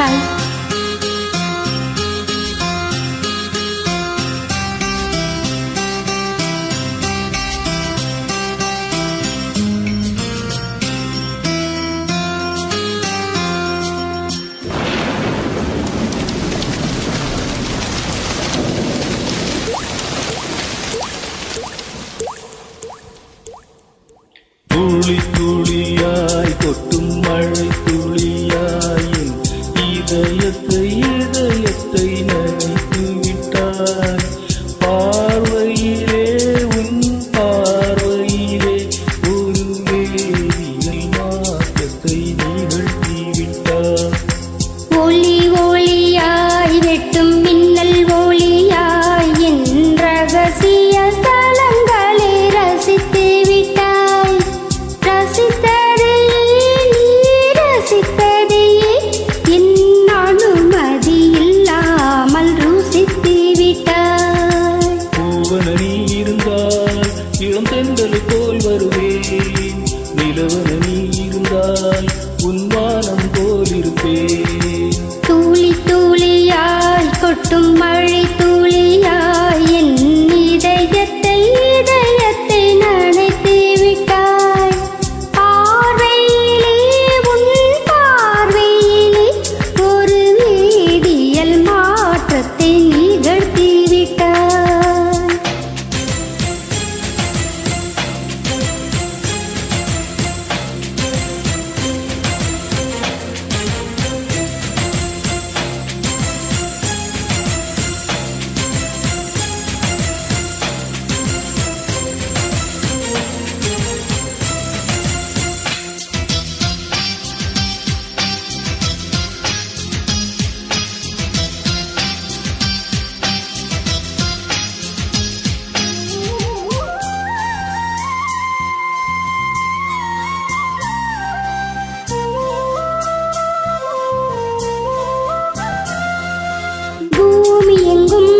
Hi. துளி துளியாய் கொட்டும் மழை துளியாயின் இதயத்தை நனைத்து விட்டாய். பார்வையிலே உன் பார்வையிலே ஒரு வேதியியல் மாற்றத்தை நிகழ்த்தி விட்டாய். ஒளி ஒளியாய் வெட்டும் மின்னல் ஒளியாய் என் ரகசிய ஸ்தலங்களை ரசித்து விட்டாய். ரசித்ததையே நீ ரசித்ததையே என் அனுமதி இல்லாமல் ருசித்து விட்டாய். பூவன நீ இருந்தால் இளம் தென்றல் போல் வருவேன். நிலவன நீ இருந்தால் உன் வானம் போல் இருப்பேன். துளி துளியாய் கொட்டும் மழை துளியாய் என் இதயத்தை நனைத்து விட்டாய். பார்வையிலே உன் பார்வையிலே ஒரு வேதியியல் மாற்றத்தை நிகழ்த்தி விட்டாய். பூமி எங்கும்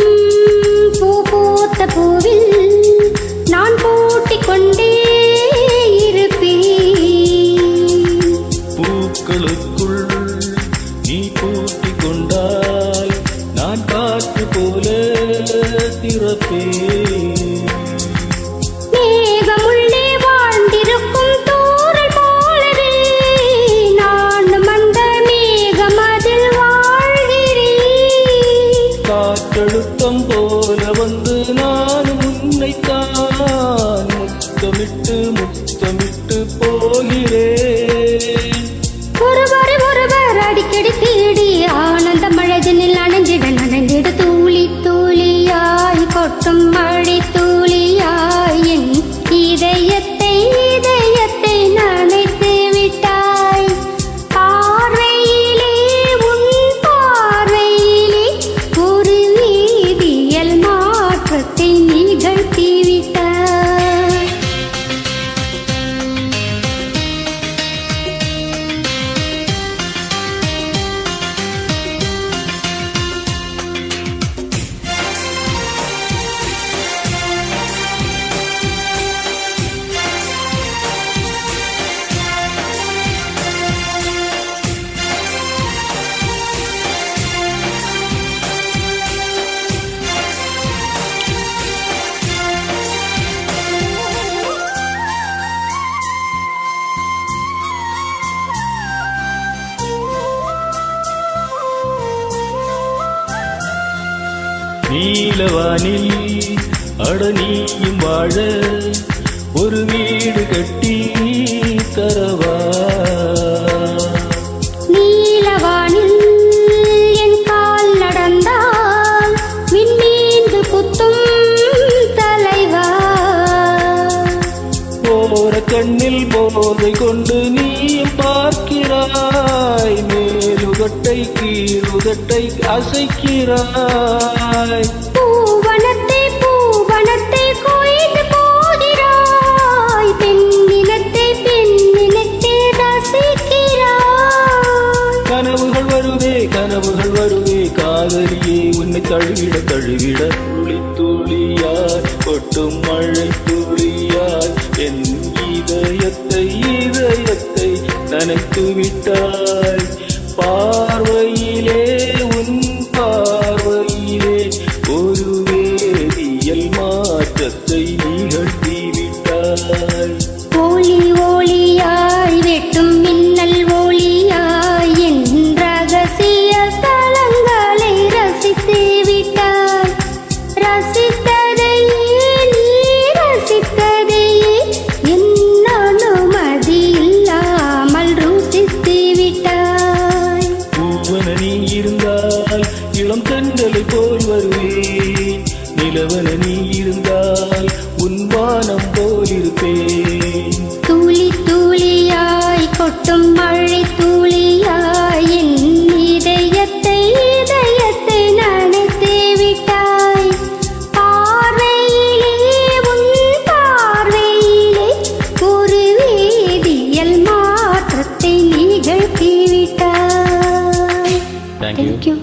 பூ பூத்த பூவில் நான் பூட்டிக் கொண்டே இருப்பேன். பூக்களுக்குள் நீ பூட்டிக் கொண்டால் நான் காற்று போல திறப்பேன். மேகமுள்ளே வாழ்ந்திருக்கும் தூறல் போலவே நானும் அந்த மேகம் அதில் வாழ்கிறேன். காற்றழுத்தம் போல வந்து நானும் உன்னைத்தான் முத்தமிட்டு போகிறேன். ஒருவர் அடிக்கடி தேடி ஆனந்த மழைதனில் நனைந்திட தூளி தூளியாய் கொட்டும் மழை தூளியாய் என் இதயத்தை நனைத்து விட்டாய். பார்வையிலே உன் பார்வையிலே ஒரு வேதியியல் மாற்றத்தை நிகழ்த்தி விட்டாய். நீலவானில் அடனியும் வாழ ஒரு வீடு கட்டி தரவா. நீலவானில் என் கால் நடந்தால் விண்மீண்டு குத்தும் தலைவா. போற கண்ணில் போதை கொண்டு நீயும் பார்க்கிறாய். மேலுகட்டை கீழுகட்டை அசைக்கிறாய். பூவனத்தை கொய்து போகிறாய். பெண்ணினத்தை ரசிக்கிறாய். கனவுகள் வருவே காதலியே உன்னை தழுவிட துளி துளியாய் கொட்டும் மழை துளியாய் என் இதயத்தை நனைத்து விட்டாய். பார்வையிலே உன் பார்வையிலே ஒரு வேதியியல் மாற்றத்தை நிகழ்த்திவிட்டாய். ஒளி ஒளியாய் வெட்டும் மின்னல் ஒளியாய் என் ரகசிய ஸ்தலங்களை ரசித்து விட்டாய். ரசித்ததையே நீ ரசித்ததையே என் அனுமதி இல்லாமல் ருசித்து விட்டாய். பூவன நீ இருந்தால் இளம் தென்றலை போல் வருவேன். நிலவன நீ இருந்தால் உன் வானம் போல் இருப்பேன். துளி துளியாய் கொட்டும் மழை துளியாய் என் இதயத்தை நனைத்து விட்டாய். பார்வையிலே உன் பார்வையிலே ஒரு வேதியியல் மாற்றத்தை நிகழ்த்தி விட்டாய். Thank you. Thank you.